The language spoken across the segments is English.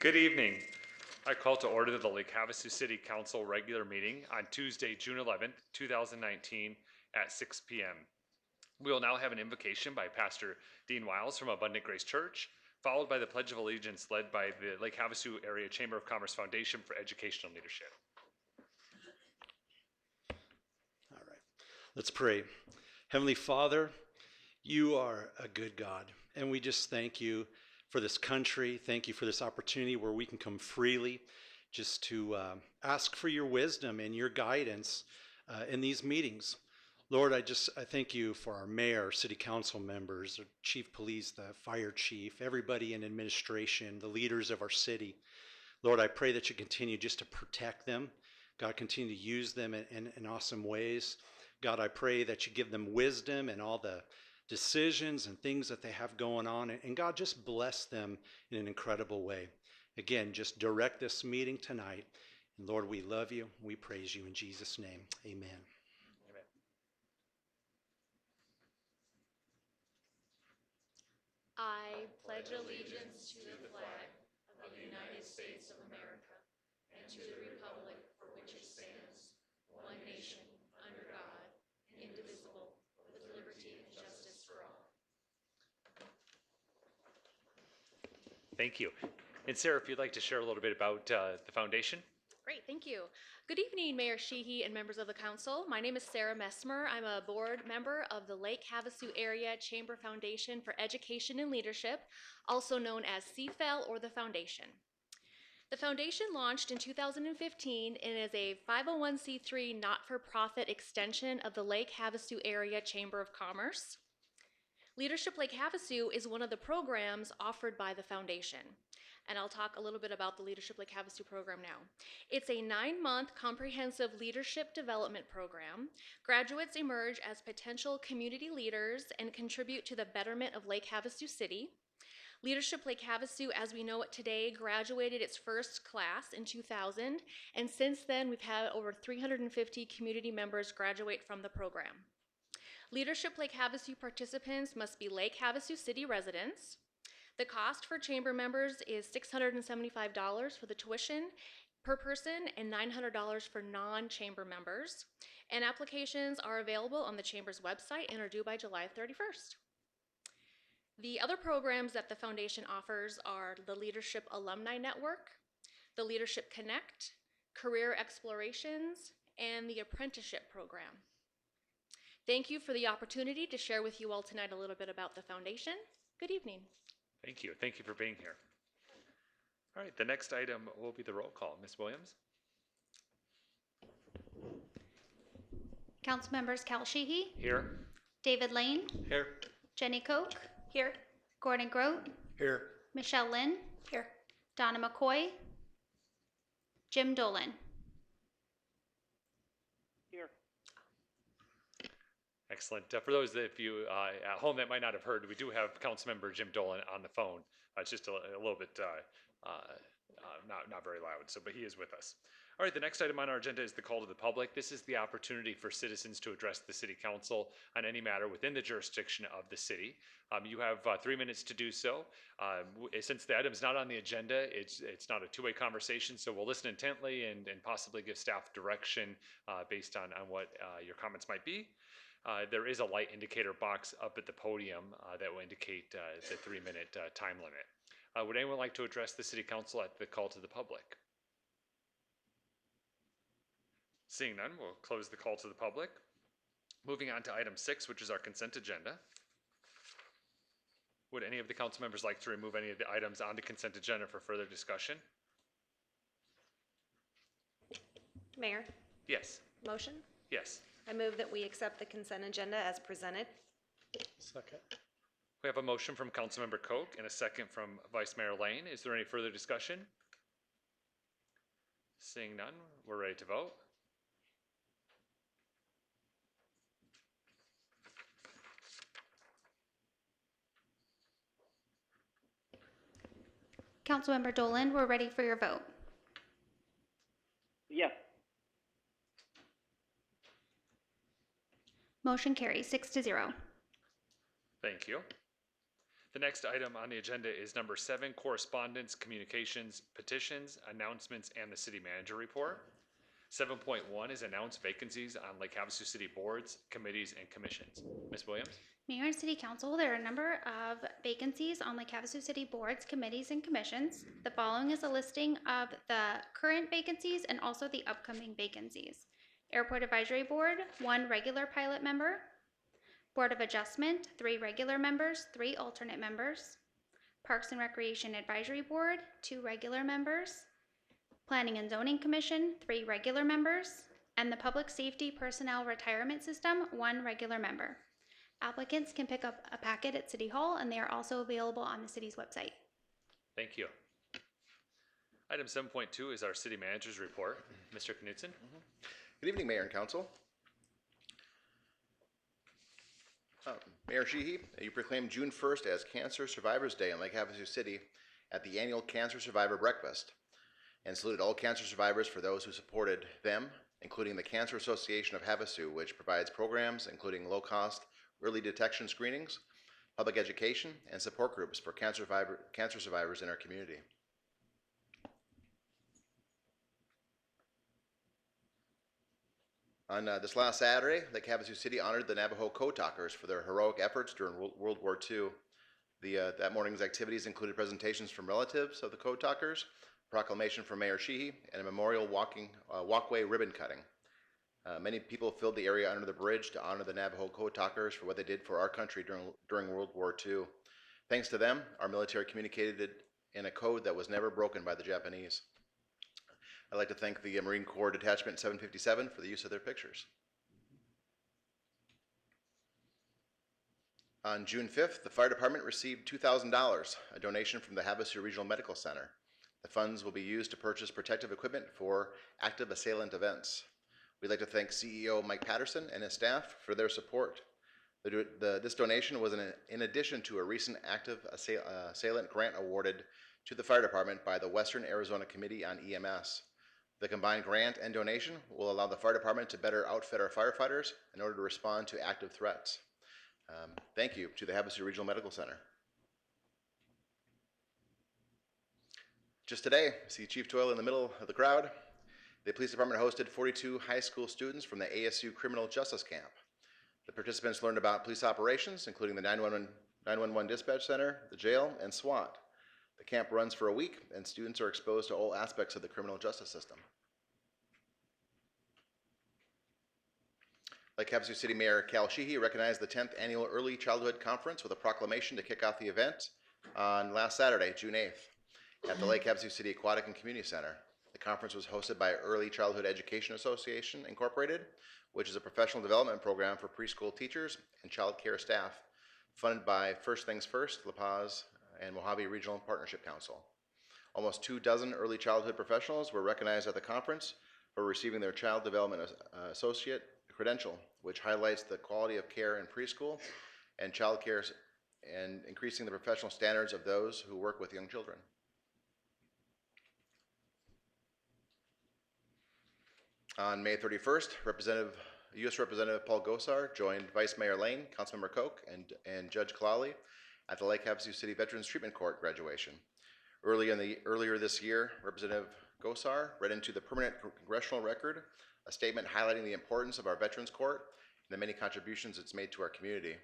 Good evening. I call to order the Lake Havasu City Council regular meeting on Tuesday, June 11th, 2019 at 6 p.m. We will now have an invocation by Pastor Dean Wiles from Abundant Grace Church, followed by the Pledge of Allegiance led by the Lake Havasu Area Chamber of Commerce Foundation for Educational Leadership. All right, let's pray. Heavenly Father, you are a good God, and we just thank you for this country. Thank you for this opportunity where we can come freely just to ask for your wisdom and your guidance in these meetings. Lord, I thank you for our mayor, city council members, the chief police, the fire chief, everybody in administration, the leaders of our city. Lord, I pray that you continue just to protect them. God, continue to use them in awesome ways. God, I pray that you give them wisdom and all the decisions and things that they have going on. And God, just bless them in an incredible way. Again, just direct this meeting tonight. And Lord, we love you. We praise you in Jesus' name. Amen. Amen. I pledge allegiance to the flag of the United States of America and to the republic for which it stands, one nation, under God, indivisible, with liberty and justice for all. Thank you. And Sarah, if you'd like to share a little bit about the foundation. Great, thank you. Good evening, Mayor Sheehy and members of the council. My name is Sarah Messmer. I'm a board member of the Lake Havasu Area Chamber Foundation for Education and Leadership, also known as CFEL or the Foundation. The foundation launched in 2015 and is a 501c3 not-for-profit extension of the Lake Havasu Area Chamber of Commerce. Leadership Lake Havasu is one of the programs offered by the foundation. And I'll talk a little bit about the Leadership Lake Havasu program now. It's a 9-month comprehensive leadership development program. Graduates emerge as potential community leaders and contribute to the betterment of Lake Havasu City. Leadership Lake Havasu, as we know it today, graduated its first class in 2000, and since then we've had over 350 community members graduate from the program. Leadership Lake Havasu participants must be Lake Havasu City residents. The cost for chamber members is $675 for the tuition per person and $900 for non-chamber members. And applications are available on the chamber's website and are due by July 31st. The other programs that the foundation offers are the Leadership Alumni Network, the Leadership Connect, Career Explorations, and the Apprenticeship Program. Thank you for the opportunity to share with you all tonight a little bit about the foundation. Good evening. Thank you. Thank you for being here. All right, the next item will be the roll call. Ms. Williams? Council members Cal Sheehy. Here. David Lane. Here. Jenny Koch. Here. Gordon Grote. Here. Michelle Lynn. Here. Donna McCoy. Jim Dolan. Here. Excellent. For those of you at home that might not have heard, we do have Councilmember Jim Dolan on the phone. It's just a little bit not very loud, but he is with us. All right, the next item on our agenda is the call to the public. This is the opportunity for citizens to address the City Council on any matter within the jurisdiction of the city. You have 3 minutes to do so. Since the item's not on the agenda, it's not a two-way conversation, so we'll listen intently and possibly give staff direction based on what your comments might be. There is a light indicator box up at the podium that will indicate the 3-minute time limit. Would anyone like to address the City Council at the call to the public? Seeing none, we'll close the call to the public. Moving on to item 6, which is our consent agenda. Would any of the council members like to remove any of the items on the consent agenda for further discussion? Mayor? Yes. Motion? Yes. I move that we accept the consent agenda as presented. Second. We have a motion from Councilmember Koch and a second from Vice Mayor Lane. Is there any further discussion? Seeing none, we're ready to vote. Councilmember Dolan, we're ready for your vote. Yes. Motion carries 6-0. Thank you. The next item on the agenda is number 7, correspondence, communications, petitions, announcements, and the city manager report. 7.1 is announce vacancies on Lake Havasu City boards, committees, and commissions. Ms. Williams? Mayor and City Council, there are a number of vacancies on Lake Havasu City boards, committees, and commissions. The following is a listing of the current vacancies and also the upcoming vacancies. Airport Advisory Board, 1 regular pilot member. Board of Adjustment, 3 regular members, 3 alternate members. Parks and Recreation Advisory Board, 2 regular members. Planning and Zoning Commission, 3 regular members. And the Public Safety Personnel Retirement System, 1 regular member. Applicants can pick up a packet at City Hall, and they are also available on the city's website. Thank you. Item 7.2 is our city manager's report. Mr. Knudsen? Good evening, Mayor and Council. Mayor Sheehy, you proclaimed June 1st as Cancer Survivors Day in Lake Havasu City at the annual Cancer Survivor Breakfast, and saluted all cancer survivors for those who supported them, including the Cancer Association of Havasu, which provides programs including low-cost early detection screenings, public education, and support groups for cancer survivors in our community. On this last Saturday, Lake Havasu City honored the Navajo Code Talkers for their heroic efforts during World War II. That morning's activities included presentations from relatives of the Code Talkers, proclamation from Mayor Sheehy, and a memorial walkway ribbon cutting. Many people filled the area under the bridge to honor the Navajo Code Talkers for what they did for our country during World War II. Thanks to them, our military communicated in a code that was never broken by the Japanese. I'd like to thank the Marine Corps Detachment 757 for the use of their pictures. On June 5th, the fire department received $2,000, a donation from the Havasu Regional Medical Center. The funds will be used to purchase protective equipment for active assailant events. We'd like to thank CEO Mike Patterson and his staff for their support. This donation was in addition to a recent active assailant grant awarded to the fire department by the Western Arizona Committee on EMS. The combined grant and donation will allow the fire department to better outfit our firefighters in order to respond to active threats. Thank you to the Havasu Regional Medical Center. Just today, I see Chief Toyle in the middle of the crowd. The police department hosted 42 high school students from the ASU Criminal Justice Camp. The participants learned about police operations, including the 911 Dispatch Center, the jail, and SWAT. The camp runs for a week, and students are exposed to all aspects of the criminal justice system. Lake Havasu City Mayor Cal Sheehy recognized the 10th Annual Early Childhood Conference with a proclamation to kick off the event on last Saturday, June 8th, at the Lake Havasu City Aquatic and Community Center. The conference was hosted by Early Childhood Education Association, Incorporated, which is a professional development program for preschool teachers and child care staff, funded by First Things First, La Paz, and Mojave Regional Partnership Council. Almost 24 early childhood professionals were recognized at the conference for receiving their Child Development Associate credential, which highlights the quality of care in preschool and child care and increasing the professional standards of those who work with young children. On May 31st, U.S. Representative Paul Gosar joined Vice Mayor Lane, Councilmember Koch, and Judge Kalali at the Lake Havasu City Veterans Treatment Court graduation. Earlier this year, Representative Gosar read into the permanent congressional record a statement highlighting the importance of our Veterans Court and the many contributions it's made to our community.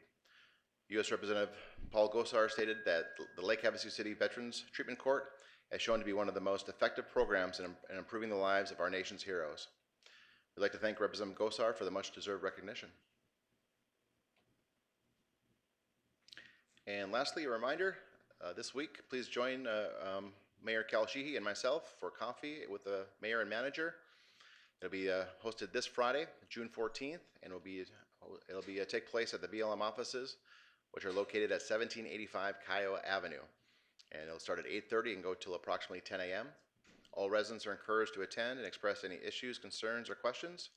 U.S. Representative Paul Gosar stated that the Lake Havasu City Veterans Treatment Court has shown to be one of the most effective programs in improving the lives of our nation's heroes. We'd like to thank Representative Gosar for the much-deserved recognition. And lastly, a reminder, this week, please join Mayor Cal Sheehy and myself for coffee with the mayor and manager. It'll be hosted this Friday, June 14th, and it'll take place at the BLM offices, which are located at 1785 Kiowa Avenue. And it'll start at 8:30 and go till approximately 10 a.m. All residents are encouraged to attend and express any issues, concerns, or questions.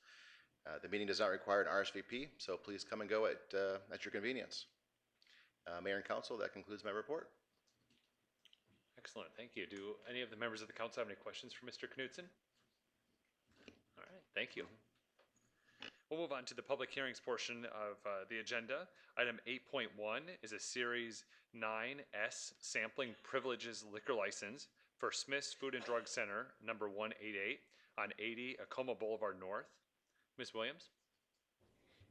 The meeting does not require an RSVP, so please come and go at your convenience. Mayor and Council, that concludes my report. Excellent, thank you. Do any of the members of the council have any questions for Mr. Knudsen? All right, thank you. We'll move on to the public hearings portion of the agenda. Item 8.1 is a series 9S Sampling Privileges Liquor License for Smith's Food and Drug Center, number 188, on 80 Acoma Boulevard North. Ms. Williams?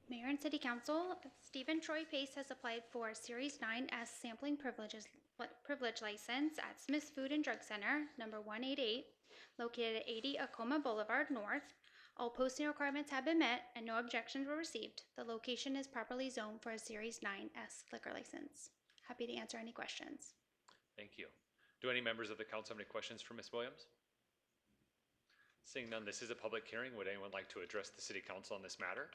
Mayor and City Council, Stephen Troy Pace has applied for a Series 9S Sampling Privilege License at Smith's Food and Drug Center, number 188, located at 80 Acoma Boulevard North. All posting requirements have been met and no objections were received. The location is properly zoned for a Series 9S liquor license. Happy to answer any questions. Thank you. Do any members of the council have any questions for Ms. Williams? Seeing none, this is a public hearing. Would anyone like to address the city council on this matter?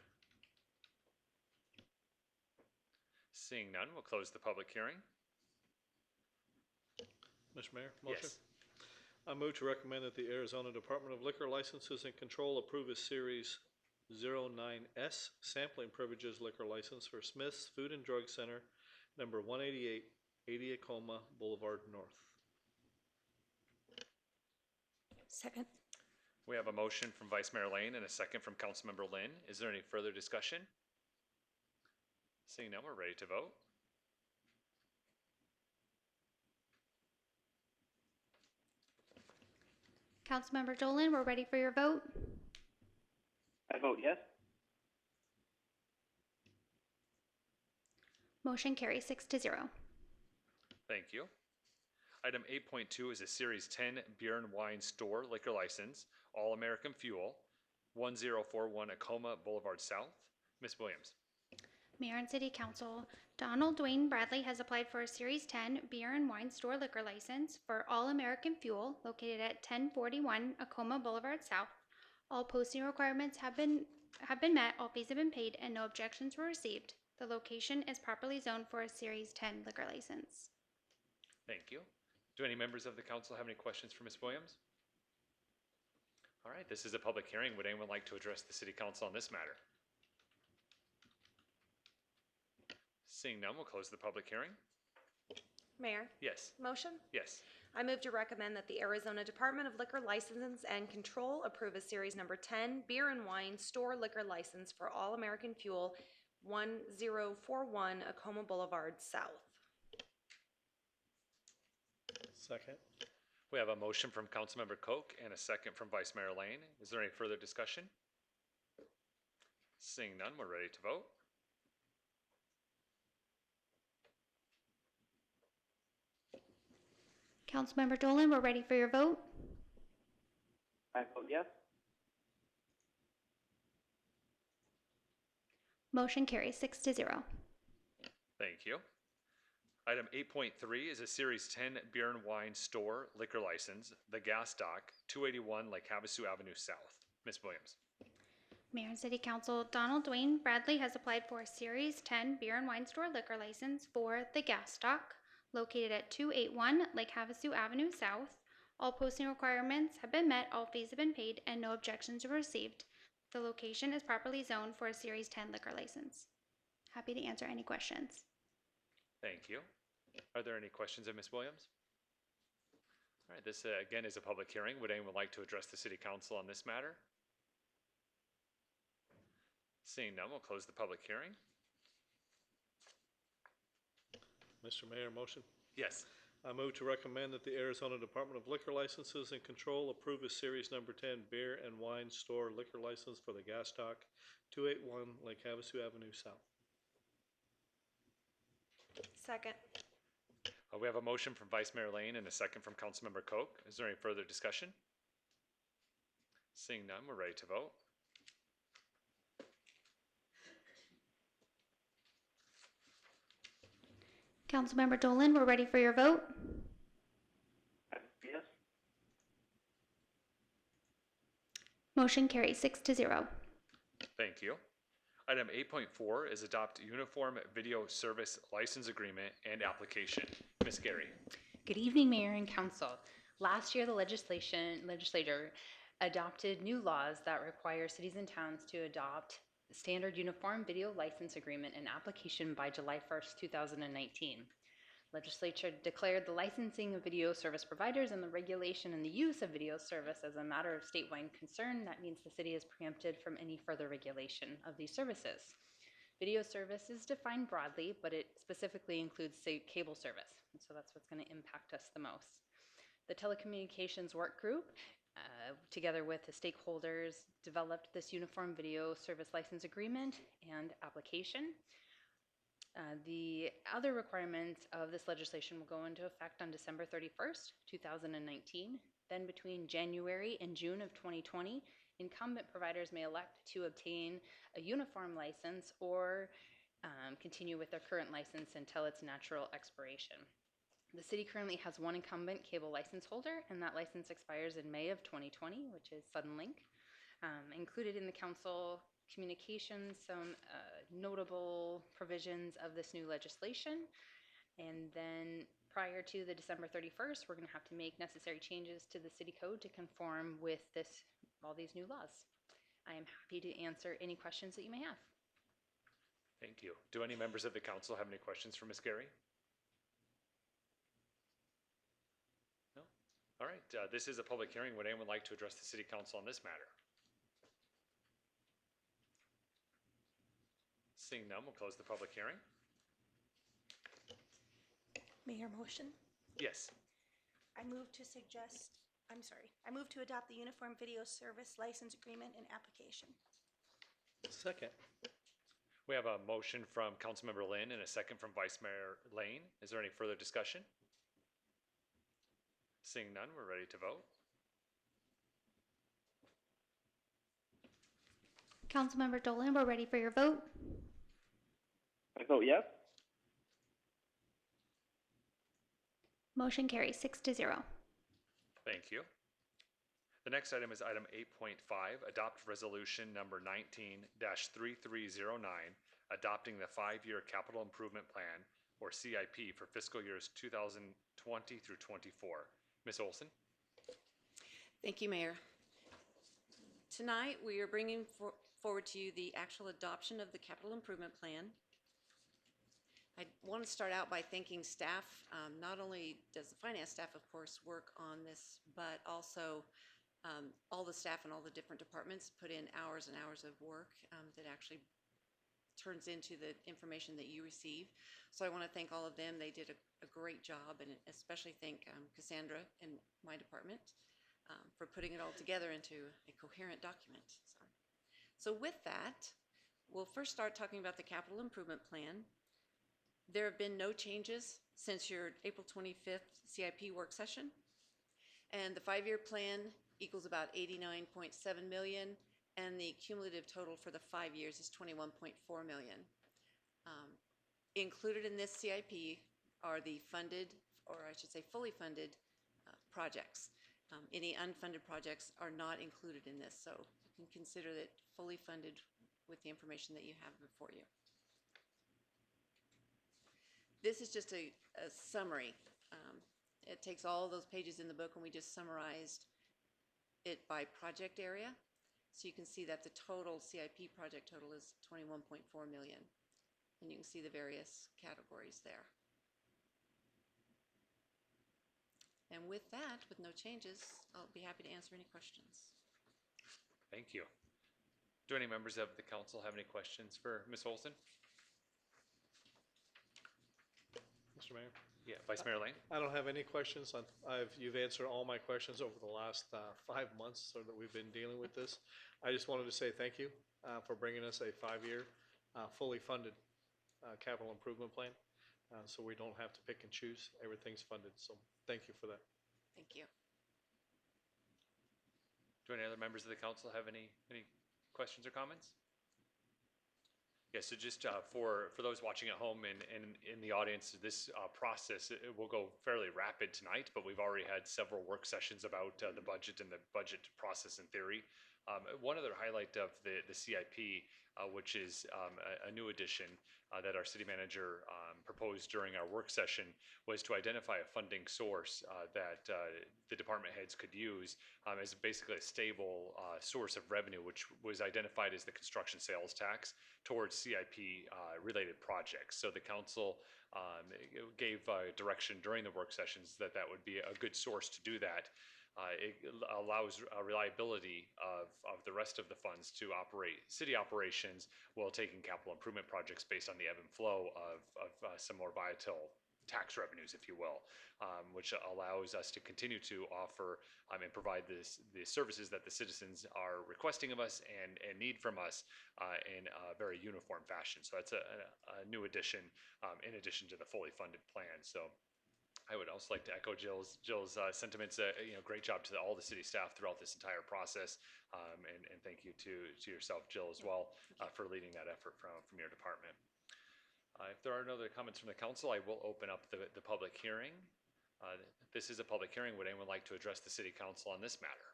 Seeing none, we'll close the public hearing. Mr. Mayor, motion? Yes. I move to recommend that the Arizona Department of Liquor Licenses and Control approve a Series 09S Sampling Privileges Liquor License for Smith's Food and Drug Center, number 188, 80 Acoma Boulevard North. Second. We have a motion from Vice Mayor Lane and a second from Councilmember Lynn. Is there any further discussion? Seeing none, we're ready to vote. Councilmember Dolan, we're ready for your vote. I vote yes. Motion carries 6-0. Thank you. Item 8.2 is a Series 10 Beer and Wine Store Liquor License, All American Fuel, 1041 Acoma Boulevard South. Ms. Williams? Mayor and City Council, Donald Dwayne Bradley has applied for a Series 10 Beer and Wine Store liquor license for All American Fuel located at 1041 Acoma Boulevard South. All posting requirements have been met, all fees have been paid, and no objections were received. The location is properly zoned for a Series 10 liquor license. Thank you. Do any members of the council have any questions for Ms. Williams? All right, this is a public hearing. Would anyone like to address the city council on this matter? Seeing none, we'll close the public hearing. Mayor, Yes. motion? Yes. I move to recommend that the Arizona Department of Liquor Licenses and Control approve a Series number 10 Beer and Wine Store Liquor License for All American Fuel, 1041 Acoma Boulevard South. Second. We have a motion from Councilmember Koch and a second from Vice Mayor Lane. Is there any further discussion? Seeing none, we're ready to vote. Councilmember Dolan, we're ready for your vote. I vote yes. Motion carries 6-0. Thank you. Item 8.3 is a Series 10 Beer and Wine Store Liquor License, The Gas Dock, 281 Lake Havasu Avenue South. Ms. Williams? Mayor and City Council, Donald Dwayne Bradley has applied for a Series 10 Beer and Wine Store liquor license for The Gas Dock, located at 281 Lake Havasu Avenue South. All posting requirements have been met, all fees have been paid, and no objections were received. The location is properly zoned for a Series 10 liquor license. Happy to answer any questions. Thank you. Are there any questions of Ms. Williams? All right, this again is a public hearing. Would anyone like to address the city council on this matter? Seeing none, we'll close the public hearing. Mr. Mayor, motion? Yes. I move to recommend that the Arizona Department of Liquor Licenses and Control approve a Series number 10 Beer and Wine Store Liquor License for the Gas Dock, 281 Lake Havasu Avenue South. Second. We have a motion from Vice Mayor Lane and a second from Councilmember Koch. Is there any further discussion? Seeing none, we're ready to vote. Councilmember Dolan, we're ready for your vote. I vote yes. Motion carries 6-0. Thank you. Item 8.4 is adopt uniform video service license agreement and application. Ms. Gary? Good evening, Mayor and Council. Last year, the legislature adopted new laws that require cities and towns to adopt standard uniform video license agreement and application by July 1st, 2019. Legislature declared the licensing of video service providers and the regulation and the use of video service as a matter of statewide concern. That means the city is preempted from any further regulation of these services. Video service is defined broadly, but it specifically includes, say, cable service. And so that's what's going to impact us the most. The telecommunications work group, together with the stakeholders, developed this uniform video service license agreement and application. The other requirements of this legislation will go into effect on December 31st, 2019. Then between January and June of 2020, incumbent providers may elect to obtain a uniform license or continue with their current license until its natural expiration. The city currently has one incumbent cable license holder, and that license expires in May of 2020, which is Suddenlink. Included in the council communications, some notable provisions of this new legislation. And then prior to the December 31st, we're going to have to make necessary changes to the city code to conform with all these new laws. I am happy to answer any questions that you may have. Thank you. Do any members of the council have any questions for Ms. Gary? No? All right, this is a public hearing. Would anyone like to address the city council on this matter? Seeing none, we'll close the public hearing. Mayor, motion. Yes. I move to adopt the Uniform Video Service License Agreement and Application. Second. We have a motion from Councilmember Lynn and a second from Vice Mayor Lane. Is there any further discussion? Seeing none, we're ready to vote. Councilmember Dolan, we're ready for your vote. I vote yes. Motion carries 6-0. Thank you. The next item is item 8.5, adopt resolution number 19-3309, adopting the 5-year capital improvement plan, or CIP, for fiscal years 2020 through 24. Ms. Olson? Thank you, Mayor. Tonight, we are bringing forward to you the actual adoption of the capital improvement plan. I want to start out by thanking staff. Not only does the finance staff, of course, work on this, but also all the staff and all the different departments put in hours and hours of work that actually turns into the information that you receive. So I want to thank all of them. They did a great job, and especially thank Cassandra and my department for putting it all together into a coherent document. So with that, we'll first start talking about the capital improvement plan. There have been no changes since your April 25th CIP work session, and the 5-year plan equals about $89.7 million, and the cumulative total for the 5 years is $21.4 million. Included in this CIP are the funded, or I should say fully funded, projects. Any unfunded projects are not included in this, so you can consider it fully funded with the information that you have before you. This is just a summary. It takes all those pages in the book, and we just summarized it by project area. So you can see that the total CIP project total is $21.4 million. And you can see the various categories there. And with that, with no changes, I'll be happy to answer any questions. Thank you. Do any members of the council have any questions for Ms. Olson? Mr. Mayor? Yeah, Vice Mayor Lane? I don't have any questions. You've answered all my questions over the last 5 months so that we've been dealing with this. I just wanted to say thank you for bringing us a 5-year fully funded capital improvement plan, so we don't have to pick and choose. Everything's funded, so thank you for that. Thank you. Do any other members of the council have any questions or comments? Yeah, so just for those watching at home and in the audience, this process, it will go fairly rapid tonight, but we've already had several work sessions about the budget and the budget process in theory. One other highlight of the CIP, which is a new addition that our city manager proposed during our work session, was to identify a funding source that the department heads could use as basically a stable source of revenue, which was identified as the construction sales tax towards CIP related projects. So the council gave direction during the work sessions that that would be a good source to do that. It allows reliability of the rest of the funds to operate city operations while taking capital improvement projects based on the ebb and flow of some more volatile tax revenues, if you will, which allows us to continue to offer and provide the services that the citizens are requesting of us and need from us in a very uniform fashion. So that's a new addition in addition to the fully funded plan. So I would also like to echo Jill's sentiments. Great job to all the city staff throughout this entire process, and thank you to yourself, Jill, as well, for leading that effort from your department. If there are no other comments from the council, I will open up the public hearing. This is a public hearing. Would anyone like to address the city council on this matter?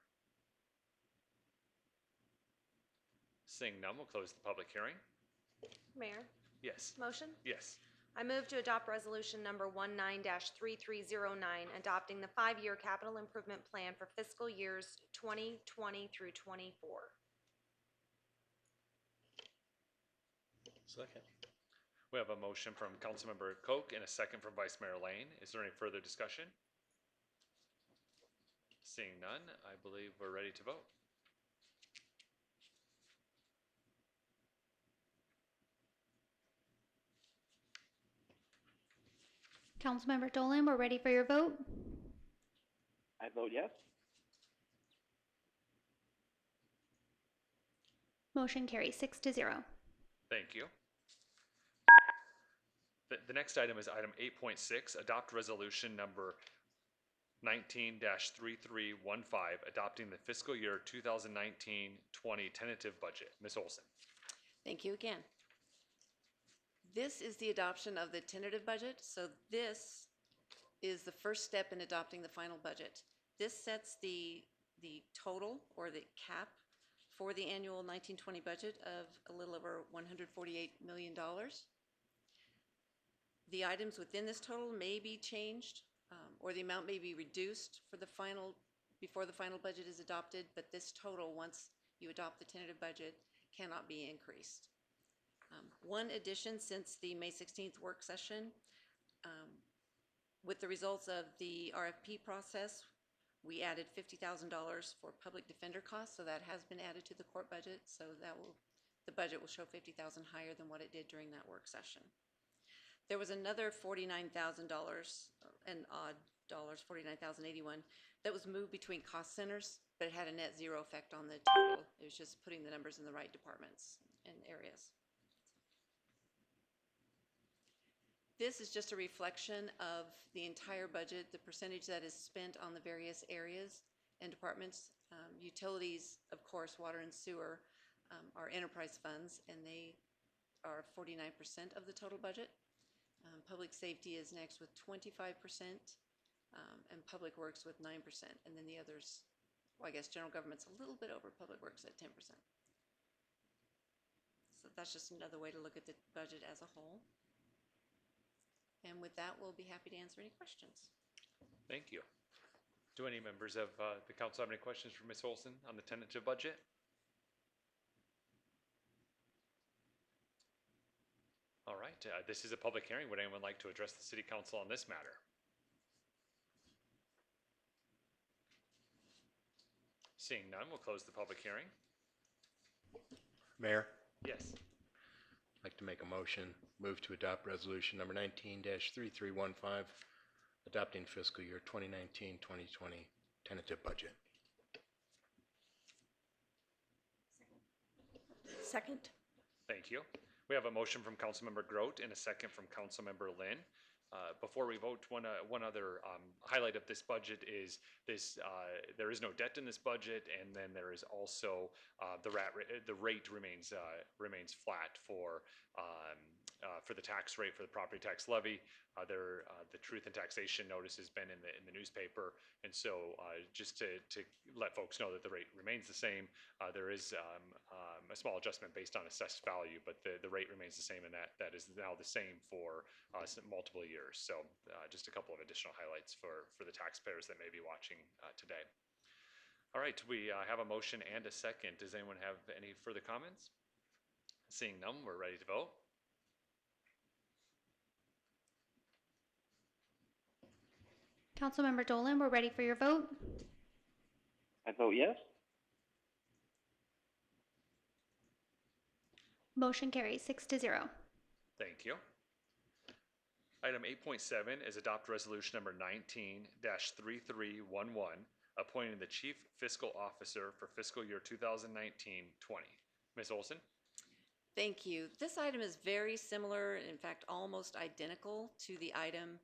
Seeing none, we'll close the public hearing. Mayor, Yes. motion? Yes. I move to adopt resolution number 19-3309, adopting the 5-year capital improvement plan for fiscal years 2020 through 24. Second. We have a motion from Councilmember Koch and a second from Vice Mayor Lane. Is there any further discussion? Seeing none, I believe we're ready to vote. Councilmember Dolan, we're ready for your vote. I vote yes. Motion carries 6-0. Thank you. The next item is item 8.6, adopt resolution number 19-3315, adopting the fiscal year 2019-20 tentative budget. Ms. Olson. Thank you again. This is the adoption of the tentative budget, so this is the first step in adopting the final budget. This sets the total, or the cap, for the annual 1920 budget of a little over $148 million. The items within this total may be changed, or the amount may be reduced before the final budget is adopted, but this total, once you adopt the tentative budget, cannot be increased. One addition since the May 16th work session, with the results of the RFP process, we added $50,000 for public defender costs, so that has been added to the court budget, so the budget will show $50,000 higher than what it did during that work session. There was another $49,000 and odd dollars, $49,081, that was moved between cost centers, but it had a net zero effect on the total. It was just putting the numbers in the right departments and areas. This is just a reflection of the entire budget, the percentage that is spent on the various areas and departments. Utilities, of course, water and sewer, are enterprise funds, and they are 49% of the total budget. Public safety is next with 25%, and public works with 9%, and then the others, well, I guess general government's a little bit over public works at 10%. So that's just another way to look at the budget as a whole. And with that, we'll be happy to answer any questions. Thank you. Do any members of the council have any questions for Ms. Olson on the tentative budget? All right, this is a public hearing. Would anyone like to address the city council on this matter? Seeing none, we'll close the public hearing. Mayor, Yes. I'd like to make a motion, move to adopt resolution number 19-3315, adopting fiscal year 2019-2020 tentative budget. Second. Thank you. We have a motion from Councilmember Grote and a second from Councilmember Lynn. Before we vote, one other highlight of this budget is there is no debt in this budget, and then there is also the rate remains flat for the tax rate for the property tax levy. The truth in taxation notice has been in the newspaper, and so just to let folks know that the rate remains the same. There is a small adjustment based on assessed value, but the rate remains the same, and that is now the same for multiple years. So just a couple of additional highlights for the taxpayers that may be watching today. All right, we have a motion and a second. Does anyone have any further comments? Seeing none, we're ready to vote. Councilmember Dolan, we're ready for your vote. I vote yes. Motion carries 6-0. Thank you. Item 8.7 is adopt resolution number 19-3311, appointing the chief fiscal officer for fiscal year 2019-20. Ms. Olson? Thank you. This item is very similar, in fact, almost identical to the item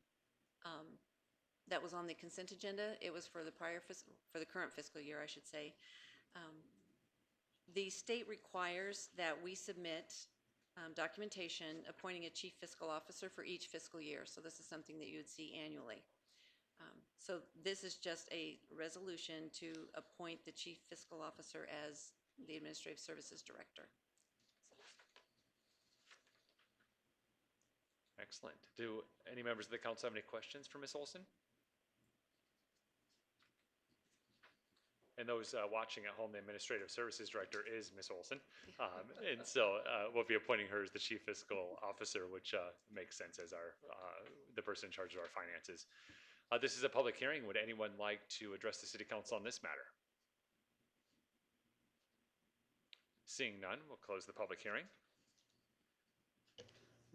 that was on the consent agenda. It was for the current fiscal year, I should say. The state requires that we submit documentation appointing a chief fiscal officer for each fiscal year. So this is something that you would see annually. So this is just a resolution to appoint the chief fiscal officer as the administrative services director. Excellent. Do any members of the council have any questions for Ms. Olson? And those watching at home, the Administrative Services Director is Ms. Olson. And so we'll be appointing her as the Chief Fiscal Officer, which makes sense as the person in charge of our finances. This is a public hearing. Would anyone like to address the City Council on this matter? Seeing none, we'll close the public hearing.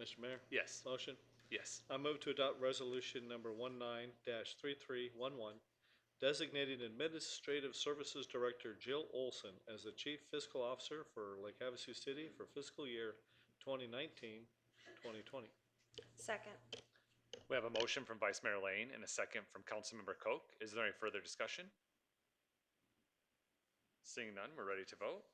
Mr. Mayor? Yes. Motion? Yes. I move to adopt resolution number 19-3311, designating Administrative Services Director Jill Olson as the Chief Fiscal Officer for Lake Havasu City for fiscal year 2019-2020. Second. We have a motion from Vice Mayor Lane and a second from Councilmember Koch. Is there any further discussion? Seeing none, we're ready to vote.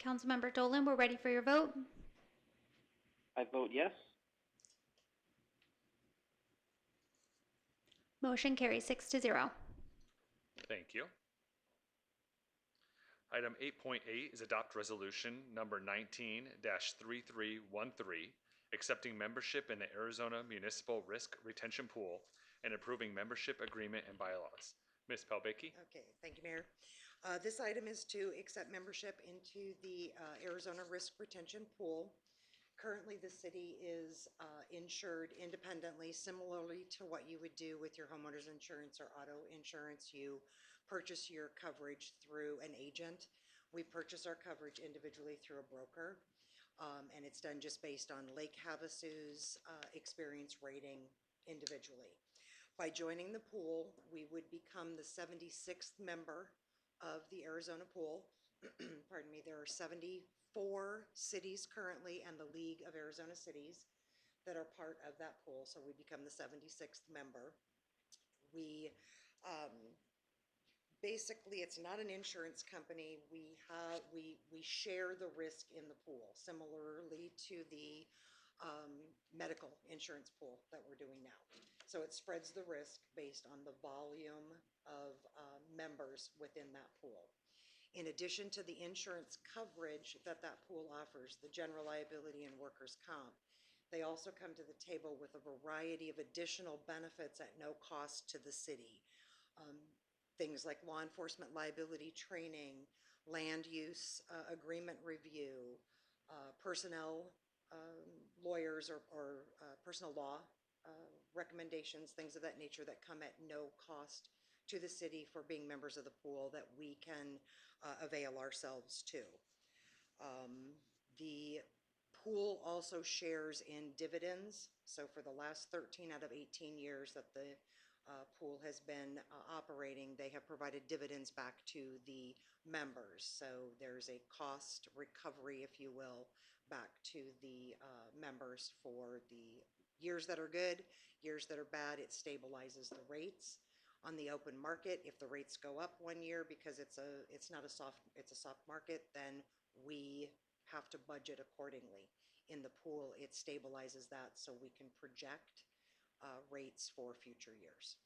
Councilmember Dolan, we're ready for your vote. I vote yes. Motion carries 6-0. Thank you. Item 8.8 is adopt resolution number 19-3313, accepting membership in the Arizona Municipal Risk Retention Pool and approving membership agreement and bylaws. Ms. Palbicki? Okay, thank you, Mayor. This item is to accept membership into the Arizona Risk Retention Pool. Currently, the city is insured independently, similarly to what you would do with your homeowner's insurance or auto insurance. You purchase your coverage through an agent. We purchase our coverage individually through a broker, and it's done just based on Lake Havasu's experience rating individually. By joining the pool, we would become the 76th member of the Arizona pool. Pardon me, there are 74 cities currently and the League of Arizona Cities that are part of that pool, so we become the 76th member. We basically, it's not an insurance company. We share the risk in the pool, similarly to the medical insurance pool that we're doing now. So it spreads the risk based on the volume of members within that pool. In addition to the insurance coverage that pool offers, the general liability and workers' comp, they also come to the table with a variety of additional benefits at no cost to the city. Things like law enforcement liability training, land use agreement review, personnel lawyers or personal law recommendations, things of that nature that come at no cost to the city for being members of the pool that we can avail ourselves to. The pool also shares in dividends. So for the last 13 out of 18 years that the pool has been operating, they have provided dividends back to the members. So there's a cost recovery, if you will, back to the members for the years that are good, years that are bad. It stabilizes the rates on the open market. If the rates go up 1 year because it's a soft market, then we have to budget accordingly. In the pool, it stabilizes that so we can project rates for future years.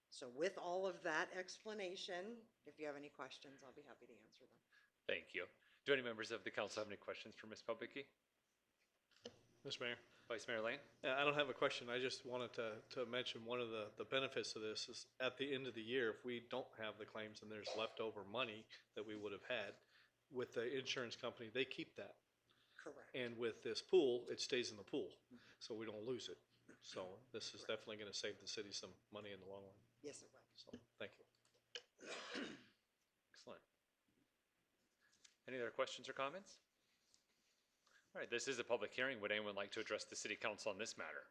So with all of that explanation, if you have any questions, I'll be happy to answer them. Thank you. Do any members of the council have any questions for Ms. Palbicki? Mr. Mayor? Vice Mayor Lane? I don't have a question. I just wanted to mention one of the benefits of this is at the end of the year, if we don't have the claims and there's leftover money that we would have had, with the insurance company, they keep that. Correct. And with this pool, it stays in the pool, so we don't lose it. So this is definitely going to save the city some money in the long run. Yes, it will. So, thank you. Excellent. Any other questions or comments? All right, this is a public hearing. Would anyone like to address the city council on this matter?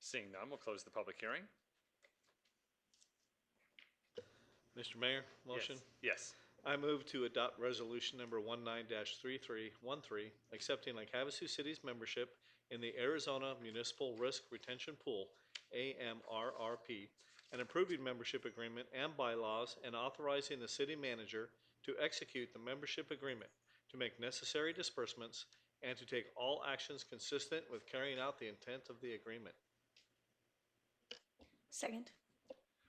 Seeing none, we'll close the public hearing. Mr. Mayor, motion? Yes. I move to adopt resolution number 19-3313, accepting Lake Havasu City's membership in the Arizona Municipal Risk Retention Pool, AMRRP, and approving membership agreement and bylaws, and authorizing the city manager to execute the membership agreement, to make necessary disbursements, and to take all actions consistent with carrying out the intent of the agreement. Second.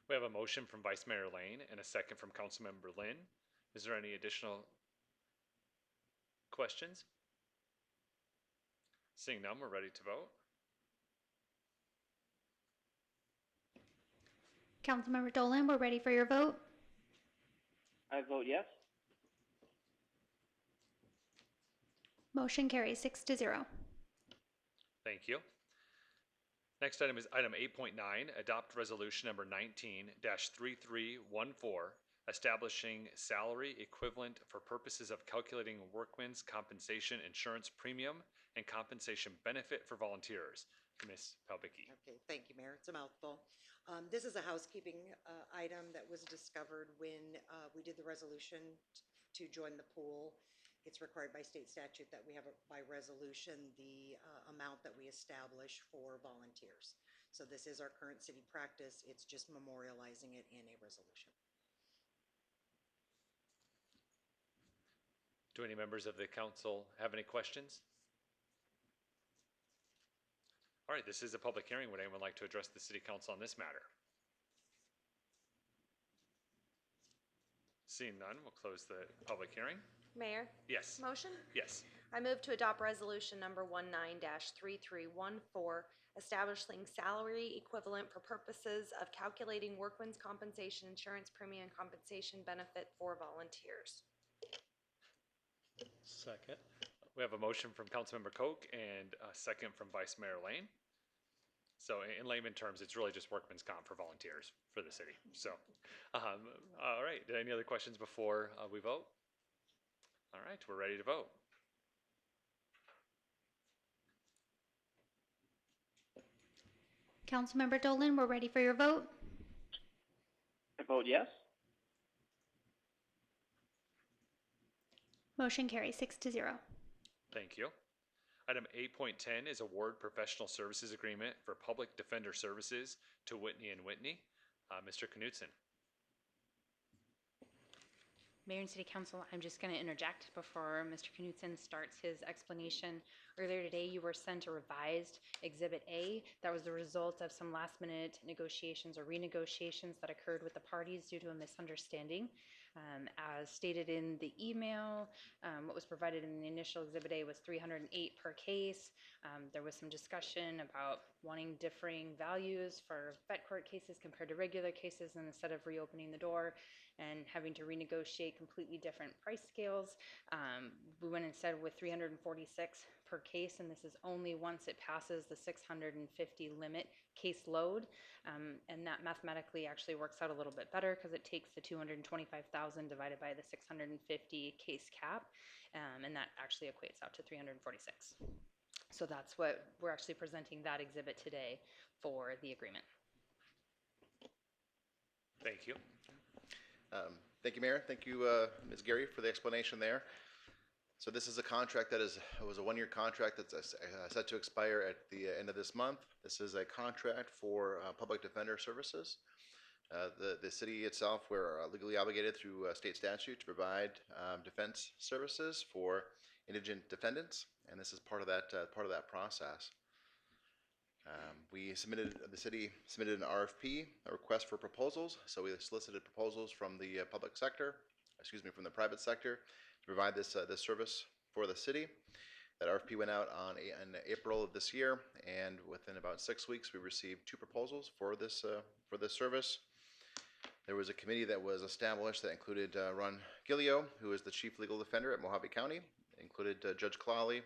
We have a motion from Vice Mayor Lane and a second from Councilmember Lynn. Is there any additional questions? Seeing none, we're ready to vote. Councilmember Dolan, we're ready for your vote. I vote yes. Motion carries 6-0. Thank you. Next item is item 8.9, adopt resolution number 19-3314, establishing salary equivalent for purposes of calculating workmen's compensation insurance premium and compensation benefit for volunteers. Ms. Palbicki. Okay, thank you, Mayor. It's a mouthful. This is a housekeeping item that was discovered when we did the resolution to join the pool. It's required by state statute that we have by resolution the amount that we establish for volunteers. So this is our current city practice. It's just memorializing it in a resolution. Do any members of the council have any questions? All right, this is a public hearing. Would anyone like to address the city council on this matter? Seeing none, we'll close the public hearing. Mayor? Yes. Motion? Yes. I move to adopt resolution number 19-3314, establishing salary equivalent for purposes of calculating workmen's compensation insurance premium and compensation benefit for volunteers. Second. We have a motion from Councilmember Koch and a second from Vice Mayor Lane. So in layman terms, it's really just workman's comp for volunteers for the city. So, all right. Any other questions before we vote? All right, we're ready to vote. Councilmember Dolan, we're ready for your vote. I vote yes. Motion carries 6-0. Thank you. Item 8.10 is award professional services agreement for public defender services to Whitney & Whitney. Mr. Knutson. Mayor and City Council, I'm just going to interject before Mr. Knutson starts his explanation. Earlier today, you were sent a revised Exhibit A. That was the result of some last-minute negotiations or renegotiations that occurred with the parties due to a misunderstanding. As stated in the email, what was provided in the initial Exhibit A was $308 per case. There was some discussion about wanting differing values for vet court cases compared to regular cases, and instead of reopening the door and having to renegotiate completely different price scales, we went instead with $346 per case, and this is only once it passes the 650 limit case load, and that mathematically actually works out a little bit better because it takes the 225,000 divided by the 650 case cap, and that actually equates out to 346. So that's what we're actually presenting that exhibit today for the agreement. Thank you. Thank you, Mayor. Thank you, Ms. Gary, for the explanation there. So this is a contract that was a one-year contract that's set to expire at the end of this month. This is a contract for public defender services. The city itself, we're legally obligated through state statute to provide defense services for indigent defendants, and this is part of that process. The city submitted an RFP, a request for proposals. So we solicited proposals from the from the private sector to provide this service for the city. That RFP went out in April of this year, and within about 6 weeks, we received 2 proposals for this service. There was a committee that was established that included Ron Gillio, who is the chief legal defender at Mojave County. It included Judge Clawley,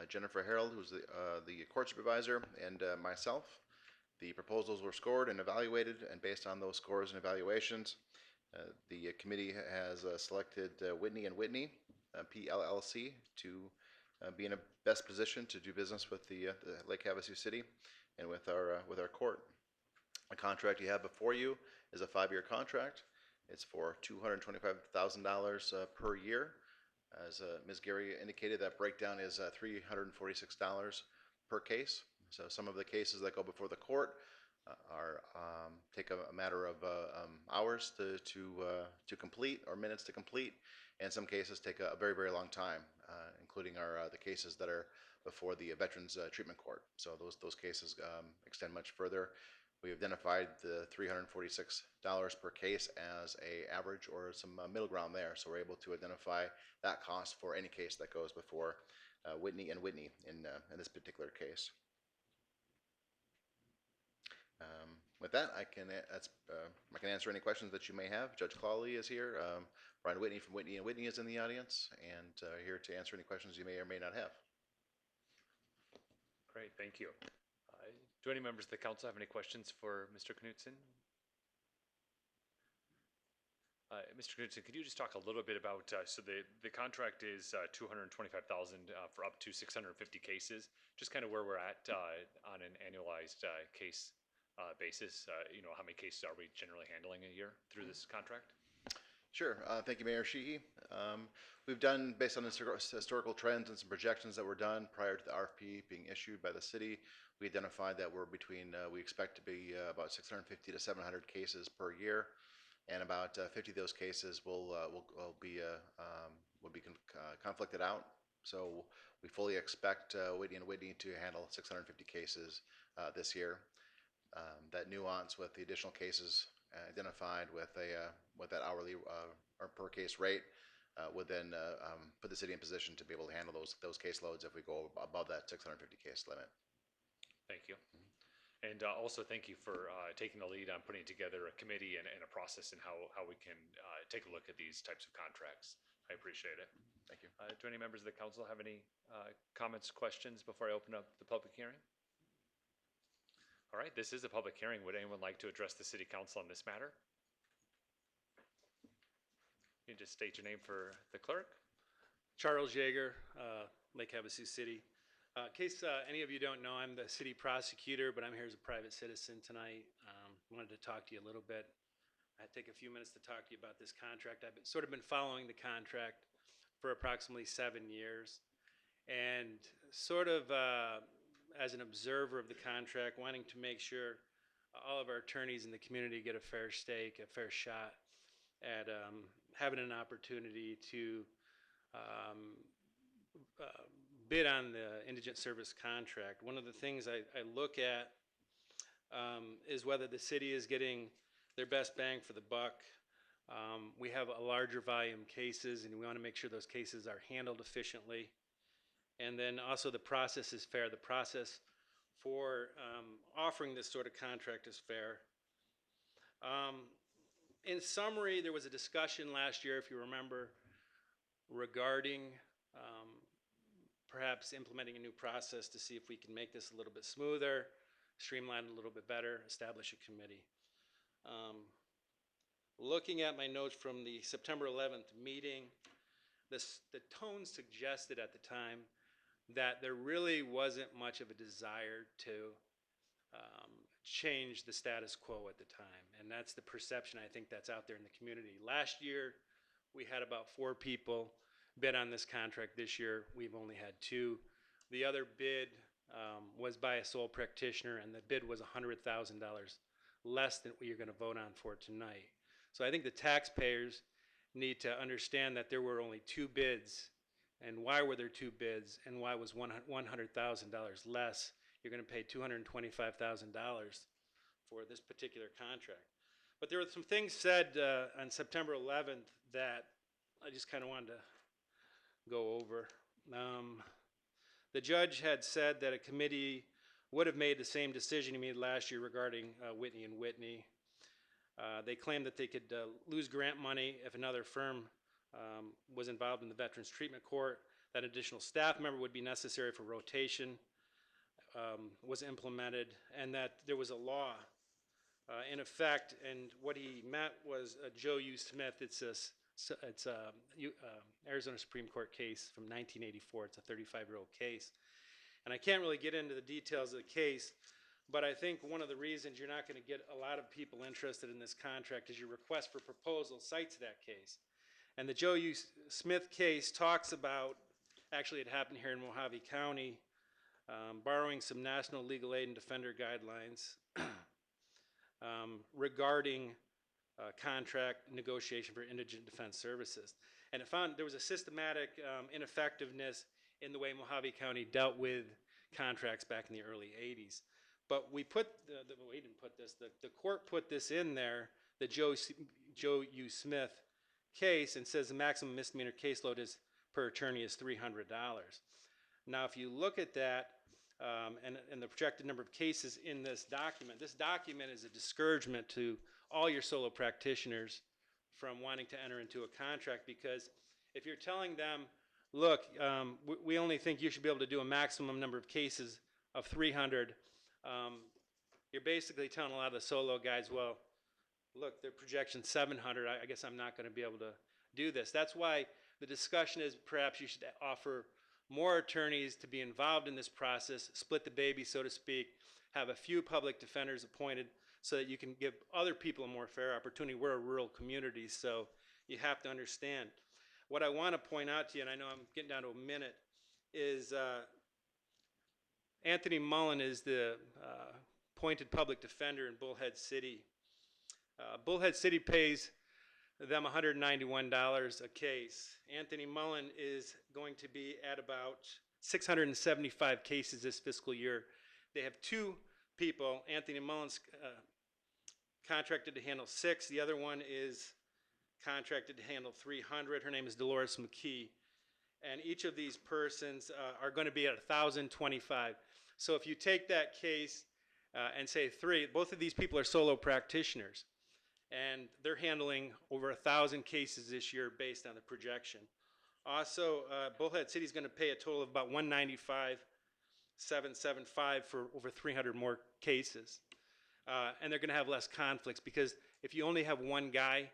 Jennifer Harold, who's the court supervisor, and myself. The proposals were scored and evaluated, and based on those scores and evaluations, the committee has selected Whitney and Whitney, PLLC, to be in a best position to do business with the Lake Havasu City and with our court. The contract you have before you is a 5-year contract. It's for $225,000 per year. As Ms. Gary indicated, that breakdown is $346 per case. So some of the cases that go before the court take a matter of hours to complete or minutes to complete, and some cases take a very, very long time, including the cases that are before the Veterans Treatment Court. So those cases extend much further. We identified the $346 per case as a average or some middle ground there, so we're able to identify that cost for any case that goes before Whitney and Whitney in this particular case. With that, I can answer any questions that you may have. Judge Clawley is here. Brian Whitney from Whitney and Whitney is in the audience and here to answer any questions you may or may not have. Great, thank you. Do any members of the council have any questions for Mr. Knutson? Mr. Knutson, could you just talk a little bit about, so the contract is $225,000 for up to 650 cases, just kind of where we're at on an annualized case basis. How many cases are we generally handling a year through this contract? Sure. Thank you, Mayor Sheehy. We've done, based on historical trends and some projections that were done prior to the RFP being issued by the city, we identified that we expect to be about 650 to 700 cases per year, and about 50 of those cases will be conflicted out. So we fully expect Whitney and Whitney to handle 650 cases this year. That nuance with the additional cases identified with that hourly or per case rate would then put the city in position to be able to handle those caseloads if we go above that 650 case limit. Thank you. And also thank you for taking the lead on putting together a committee and a process and how we can take a look at these types of contracts. I appreciate it. Thank you. Do any members of the council have any comments, questions before I open up the public hearing? All right, this is a public hearing. Would anyone like to address the city council on this matter? You can just state your name for the clerk. Charles Yeager, Lake Havasu City. In case any of you don't know, I'm the city prosecutor, but I'm here as a private citizen tonight. Wanted to talk to you a little bit. I'd take a few minutes to talk to you about this contract. I've been following the contract for approximately 7 years, and as an observer of the contract, wanting to make sure all of our attorneys in the community get a fair stake, a fair shot at having an opportunity to bid on the indigent service contract. One of the things I look at is whether the city is getting their best bang for the buck. We have a larger volume cases, and we want to make sure those cases are handled efficiently. And then also the process is fair. The process for offering this sort of contract is fair. In summary, there was a discussion last year, if you remember, regarding perhaps implementing a new process to see if we can make this a little bit smoother, streamline it a little bit better, establish a committee. Looking at my notes from the September 11th meeting, the tone suggested at the time that there really wasn't much of a desire to change the status quo at the time. And that's the perception I think that's out there in the community. Last year, we had about 4 people bid on this contract. This year, we've only had 2. The other bid was by a sole practitioner, and the bid was $100,000 less than what you're going to vote on for tonight. So I think the taxpayers need to understand that there were only 2 bids, and why were there 2 bids, and why was $100,000 less. You're going to pay $225,000 for this particular contract. But there were some things said on September 11th that I just kind of wanted to go over. The judge had said that a committee would have made the same decision he made last year regarding Whitney and Whitney. They claimed that they could lose grant money if another firm was involved in the Veterans Treatment Court. That additional staff member would be necessary for rotation, was implemented, and that there was a law in effect, and what he meant was Joe U. Smith. It's a Arizona Supreme Court case from 1984. It's a 35-year-old case. And I can't really get into the details of the case, but I think one of the reasons you're not going to get a lot of people interested in this contract is your request for proposal cites that case. And the Joe U. Smith case talks about, actually it happened here in Mojave County, borrowing some national legal aid and defender guidelines regarding contract negotiation for indigent defense services. And it found there was a systematic ineffectiveness in the way Mojave County dealt with contracts back in the early 80s. But we put, we didn't put this, the court put this in there, the Joe U. Smith case, and says the maximum misdemeanor caseload is per attorney is $300. Now, if you look at that, and the projected number of cases in this document is a discouragement to all your solo practitioners from wanting to enter into a contract, because if you're telling them, look, we only think you should be able to do a maximum number of cases of 300, you're basically telling a lot of the solo guys, well, look, their projection's 700, I guess I'm not going to be able to do this. That's why the discussion is perhaps you should offer more attorneys to be involved in this process, split the baby, so to speak, have a few public defenders appointed so that you can give other people a more fair opportunity. We're a rural community, so you have to understand. What I want to point out to you, and I know I'm getting down to a minute, is Anthony Mullen is the appointed public defender in Bullhead City. Bullhead City pays them $191 a case. Anthony Mullen is going to be at about 675 cases this fiscal year. They have two people. Anthony Mullen's contracted to handle 6. The other one is contracted to handle 300. Her name is Dolores McKee. And each of these persons are going to be at 1,025. So if you take that case and say 3, both of these people are solo practitioners. And they're handling over 1,000 cases this year based on the projection. Also, Bullhead City is going to pay a total of about $195,775 for over 300 more cases. And they're going to have less conflicts, because if you only have one guy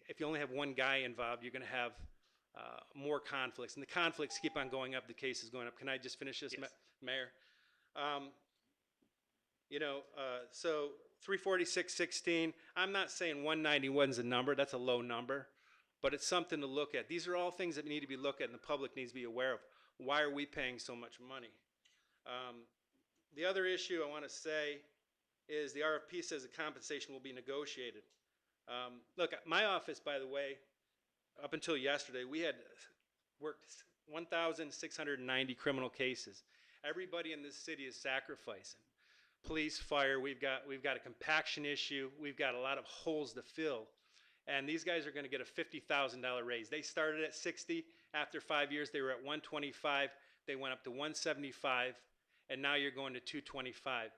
involved, you're going to have more conflicts. And the conflicts keep on going up, the cases going up. Can I just finish this, yes. Mayor? So 346.16, I'm not saying 191 is a number, that's a low number, but it's something to look at. These are all things that need to be looked at and the public needs to be aware of. Why are we paying so much money? The other issue I want to say is the RFP says the compensation will be negotiated. Look, my office, by the way, up until yesterday, we had worked 1,690 criminal cases. Everybody in this city is sacrificing. Police, fire, we've got a compaction issue, we've got a lot of holes to fill, and these guys are going to get a $50,000 raise. They started at 60, after 5 years they were at 125, they went up to 175, and now you're going to 225.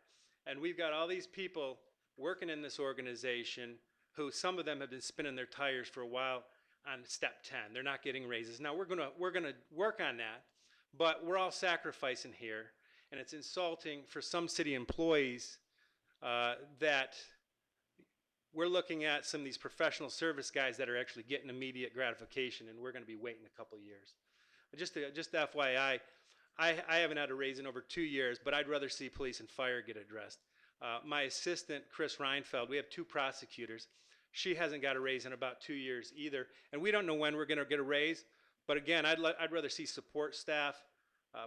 And we've got all these people working in this organization who, some of them have been spinning their tires for a while on step 10. They're not getting raises. Now we're going to work on that, but we're all sacrificing here. And it's insulting for some city employees that we're looking at some of these professional service guys that are actually getting immediate gratification, and we're going to be waiting a couple years. Just FYI, I haven't had a raise in over 2 years, but I'd rather see police and fire get addressed. My assistant, Chris Reinfeld, we have 2 prosecutors. She hasn't got a raise in about 2 years either, and we don't know when we're going to get a raise. But again, I'd rather see support staff,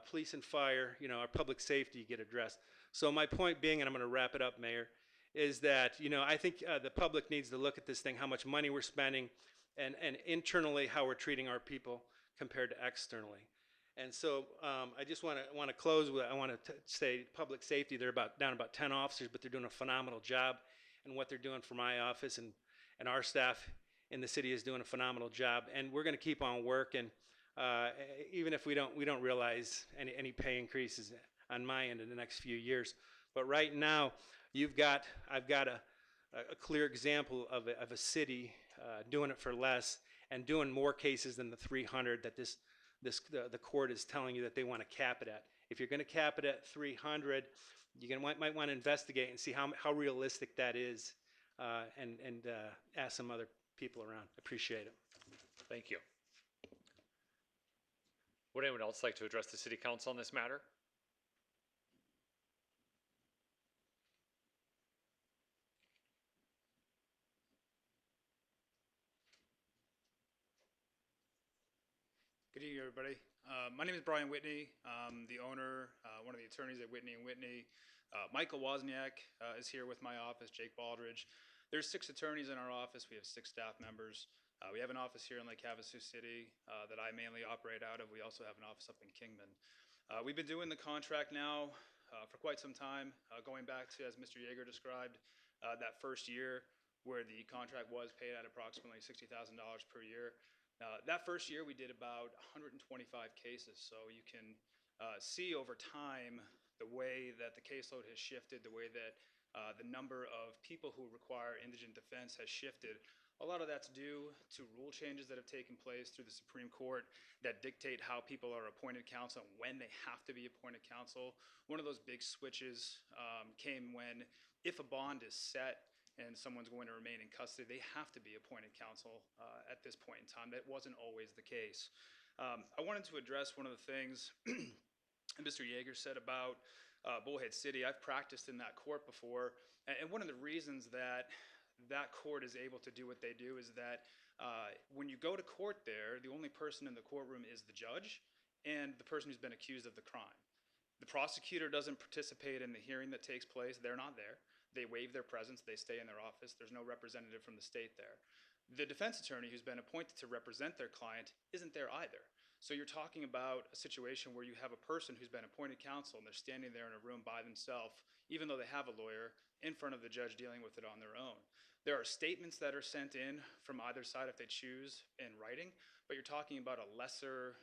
police and fire, our public safety get addressed. So my point being, and I'm going to wrap it up, Mayor, is that, I think the public needs to look at this thing, how much money we're spending, and internally how we're treating our people compared to externally. And so I just want to close with, I want to say public safety, they're down about 10 officers, but they're doing a phenomenal job. And what they're doing for my office and our staff in the city is doing a phenomenal job. And we're going to keep on working. Even if we don't realize any pay increases on my end in the next few years. But right now, I've got a clear example of a city doing it for less and doing more cases than the 300 that this the court is telling you that they want to cap it at. If you're going to cap it at 300, might want to investigate and see how realistic that is, and ask some other people around. Appreciate it. Thank you. Would anyone else like to address the city council on this matter? Good evening, everybody. My name is Brian Whitney. I'm the owner, one of the attorneys at Whitney & Whitney. Michael Wozniak is here with my office, Jake Baldridge. There's 6 attorneys in our office. We have 6 staff members. We have an office here in Lake Havasu City that I mainly operate out of. We also have an office up in Kingman. We've been doing the contract now for quite some time, going back to, as Mr. Yeager described, that first year where the contract was paid at approximately $60,000 per year. That first year we did about 125 cases, so you can see over time the way that the caseload has shifted, the way that the number of people who require indigent defense has shifted. A lot of that's due to rule changes that have taken place through the Supreme Court that dictate how people are appointed counsel and when they have to be appointed counsel. One of those big switches came when, if a bond is set and someone's going to remain in custody, they have to be appointed counsel at this point in time. That wasn't always the case. I wanted to address one of the things Mr. Yeager said about Bullhead City. I've practiced in that court before, and one of the reasons that that court is able to do what they do is that when you go to court there, the only person in the courtroom is the judge and the person who's been accused of the crime. The prosecutor doesn't participate in the hearing that takes place. They're not there. They waive their presence. They stay in their office. There's no representative from the state there. The defense attorney who's been appointed to represent their client isn't there either. So you're talking about a situation where you have a person who's been appointed counsel and they're standing there in a room by themselves, even though they have a lawyer, in front of the judge dealing with it on their own. There are statements that are sent in from either side if they choose in writing, but you're talking about a lesser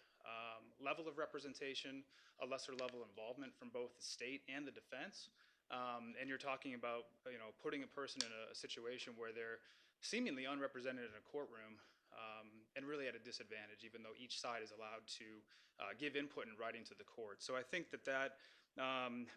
level of representation, a lesser level of involvement from both the state and the defense. And you're talking about, putting a person in a situation where they're seemingly unrepresented in a courtroom, and really at a disadvantage, even though each side is allowed to give input in writing to the court. So I think that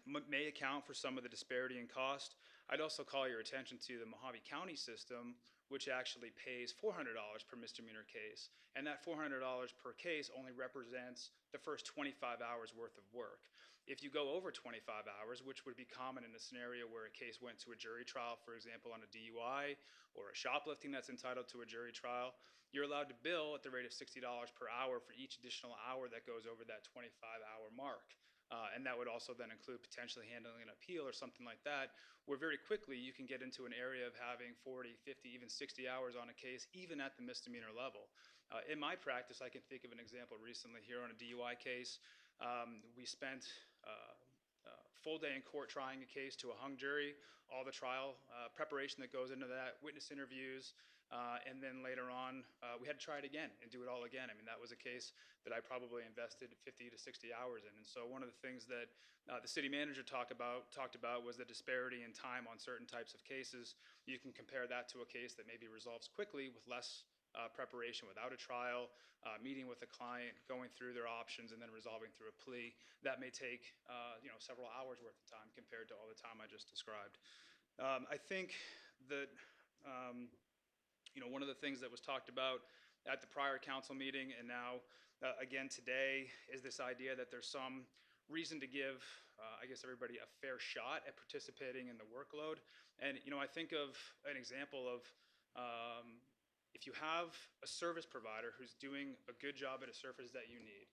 may account for some of the disparity in cost. I'd also call your attention to the Mojave County system, which actually pays $400 per misdemeanor case. And that $400 per case only represents the first 25 hours worth of work. If you go over 25 hours, which would be common in a scenario where a case went to a jury trial, for example, on a DUI or a shoplifting that's entitled to a jury trial, you're allowed to bill at the rate of $60 per hour for each additional hour that goes over that 25-hour mark. And that would also then include potentially handling an appeal or something like that, where very quickly you can get into an area of having 40, 50, even 60 hours on a case, even at the misdemeanor level. In my practice, I can think of an example recently here on a DUI case. We spent a full day in court trying a case to a hung jury, all the trial preparation that goes into that, witness interviews, and then later on, we had to try it again and do it all again. I mean, that was a case that I probably invested 50 to 60 hours in. And so one of the things that the city manager talked about was the disparity in time on certain types of cases. You can compare that to a case that maybe resolves quickly with less preparation, without a trial, meeting with a client, going through their options, and then resolving through a plea. That may take several hours worth of time compared to all the time I just described. I think that one of the things that was talked about at the prior council meeting and now again today is this idea that there's some reason to give, I guess, everybody a fair shot at participating in the workload. And, I think of an example of if you have a service provider who's doing a good job at a service that you need.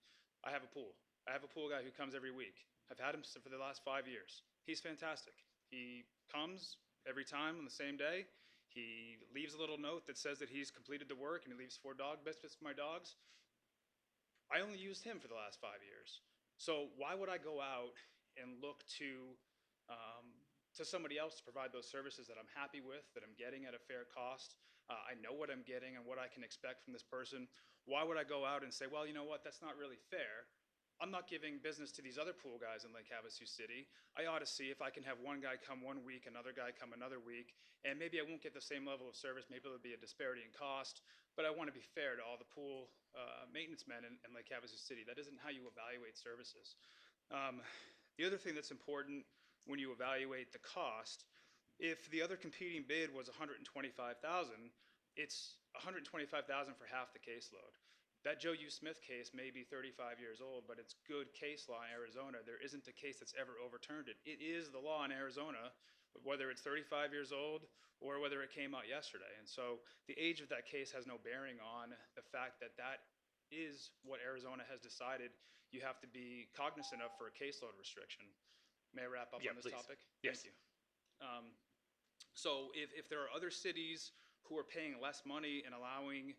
I have a pool. I have a pool guy who comes every week. I've had him for the last 5 years. He's fantastic. He comes every time on the same day. He leaves a little note that says that he's completed the work, and he leaves 4 dog biscuits for my dogs. I only used him for the last 5 years. So why would I go out and look to somebody else to provide those services that I'm happy with, that I'm getting at a fair cost? I know what I'm getting and what I can expect from this person. Why would I go out and say, well, you know what, that's not really fair? I'm not giving business to these other pool guys in Lake Havasu City. I ought to see if I can have one guy come one week, another guy come another week, and maybe I won't get the same level of service. Maybe there'll be a disparity in cost, but I want to be fair to all the pool maintenance men in Lake Havasu City. That isn't how you evaluate services. The other thing that's important when you evaluate the cost, if the other competing bid was $125,000, it's $125,000 for half the caseload. That Joe U. Smith case may be 35 years old, but it's good case law in Arizona. There isn't a case that's ever overturned it. It is the law in Arizona, whether it's 35 years old or whether it came out yesterday. And so the age of that case has no bearing on the fact that that is what Arizona has decided you have to be cognizant of for a caseload restriction. May I wrap up Yeah, on this please. topic? Yes. Thank you. So if there are other cities who are paying less money and allowing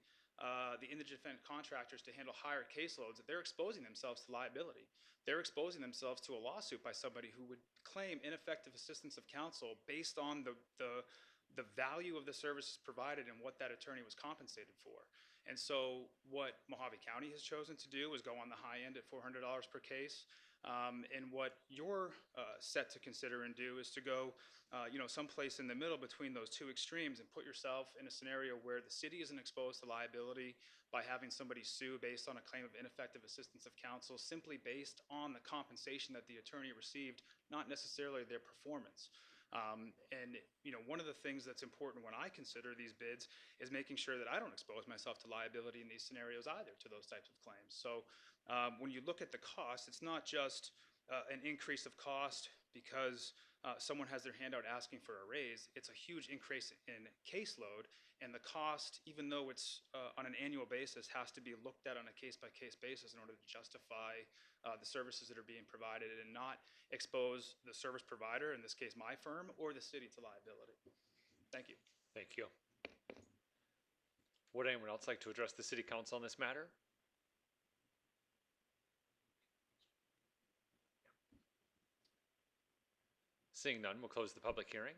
the indigent defendant contractors to handle higher caseloads, they're exposing themselves to liability. They're exposing themselves to a lawsuit by somebody who would claim ineffective assistance of counsel based on the value of the services provided and what that attorney was compensated for. And so what Mojave County has chosen to do is go on the high end at $400 per case. And what you're set to consider and do is to go someplace in the middle between those two extremes and put yourself in a scenario where the city isn't exposed to liability by having somebody sue based on a claim of ineffective assistance of counsel simply based on the compensation that the attorney received, not necessarily their performance. One of the things that's important when I consider these bids is making sure that I don't expose myself to liability in these scenarios either to those types of claims. So when you look at the cost, it's not just an increase of cost because someone has their hand out asking for a raise. It's a huge increase in caseload, and the cost, even though it's on an annual basis, has to be looked at on a case-by-case basis in order to justify the services that are being provided and not expose the service provider, in this case my firm, or the city to liability. Thank you. Thank you. Would anyone else like to address the city council on this matter? Seeing none, we'll close the public hearing.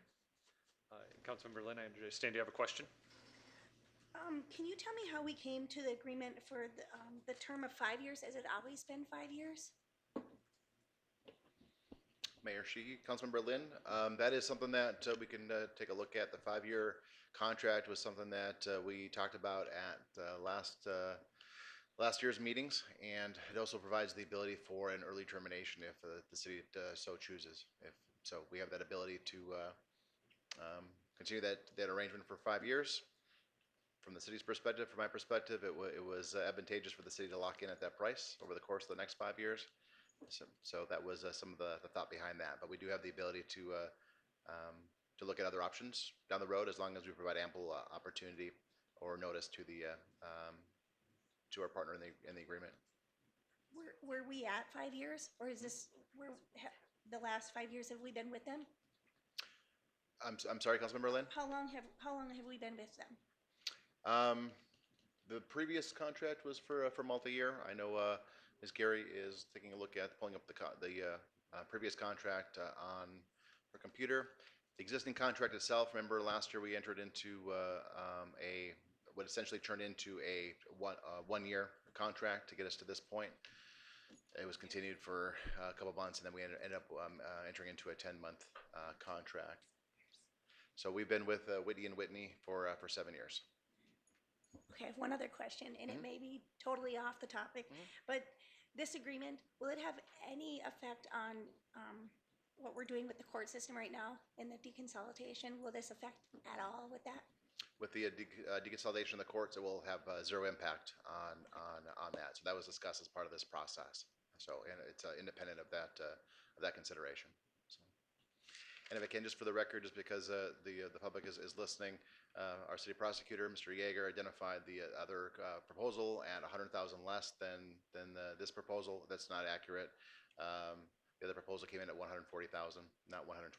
Councilmember Lynn, I understand you have a question? Can you tell me how we came to the agreement for the term of 5 years? Has it always been 5 years? Mayor Sheehy, Councilmember Lynn, that is something that we can take a look at. The 5-year contract was something that we talked about at last year's meetings, and it also provides the ability for an early termination if the city so chooses. So we have that ability to continue that arrangement for 5 years. From the city's perspective, from my perspective, it was advantageous for the city to lock in at that price over the course of the next 5 years. So that was some of the thought behind that. But we do have the ability to look at other options down the road as long as we provide ample opportunity or notice to to our partner in the agreement. Were we at 5 years, or is this the last 5 years have we been with them? I'm sorry, Councilmember Lynn? How long have we been with them? The previous contract was for multi-year. I know Ms. Gary is taking a look at pulling up the previous contract on her computer. The existing contract itself, remember last year we entered into what essentially turned into a one-year contract to get us to this point. It was continued for a couple months, and then we ended up entering into a 10-month contract. So we've been with Whitney & Whitney for 7 years. Okay, I have one other question, and it may be totally off the topic, but this agreement, will it have any effect on what we're doing with the court system right now in the deconsolidation? Will this affect at all with that? With the deconsolidation of the courts, it will have zero impact on that. So that was discussed as part of this process. So, and it's independent of that consideration. So, and if I can, just for the record, just because the public is listening, our city prosecutor, Mr. Yeager, identified the other proposal at $100,000 less than this proposal. That's not accurate. The other proposal came in at $140,000, not $125,000.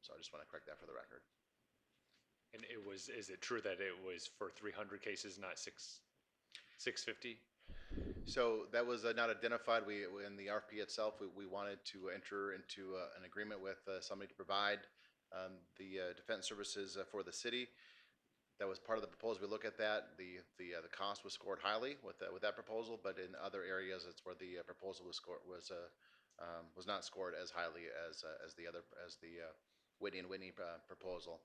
So I just want to correct that for the record. And is it true that it was for 300 cases, not 650? So that was not identified. In the RFP itself, we wanted to enter into an agreement with somebody to provide the defense services for the city. That was part of the proposal. We look at that. The cost was scored highly with that proposal, but in other areas, it's where the proposal was not scored as highly as the Whitney and Whitney proposal.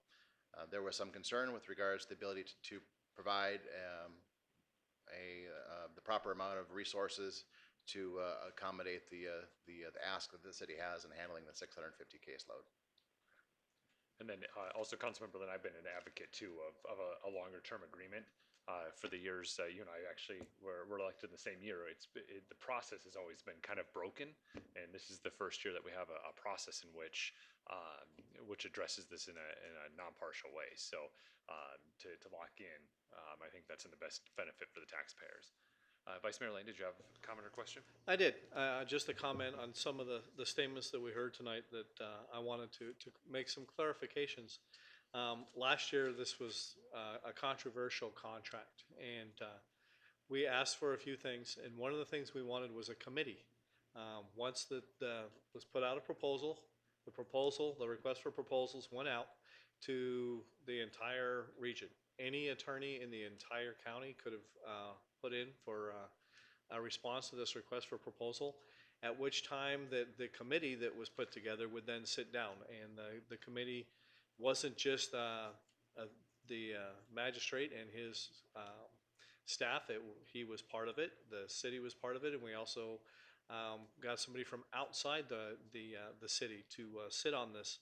There was some concern with regards to the ability to provide the proper amount of resources to accommodate the ask that the city has in handling the 650 caseload. And then also, Councilmember Lynn, I've been an advocate too of a longer term agreement. For the years you and I actually were elected in the same year, the process has always been kind of broken, and this is the first year that we have a process in which addresses this in a non-partial way. So to lock in, I think that's in the best benefit for the taxpayers. Vice Mayor Lane, did you have a comment or question? I did. Just a comment on some of the statements that we heard tonight that I wanted to make some clarifications. Last year, this was a controversial contract, and we asked for a few things, and one of the things we wanted was a committee. Once that was put out a proposal, the request for proposals went out to the entire region. Any attorney in the entire county could have put in for a response to this request for proposal, at which time the committee that was put together would then sit down, and the committee wasn't just the magistrate and his staff. He was part of it, the city was part of it, and we also got somebody from outside the city to sit on this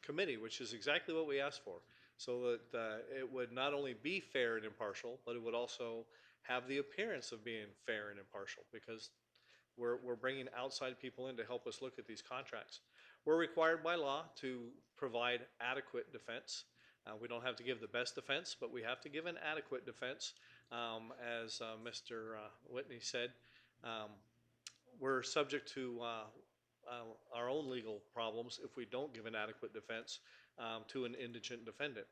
committee, which is exactly what we asked for, so that it would not only be fair and impartial, but it would also have the appearance of being fair and impartial, because we're bringing outside people in to help us look at these contracts. We're required by law to provide adequate defense. We don't have to give the best defense, but we have to give an adequate defense. As Mr. Whitney said, we're subject to our own legal problems if we don't give an adequate defense to an indigent defendant.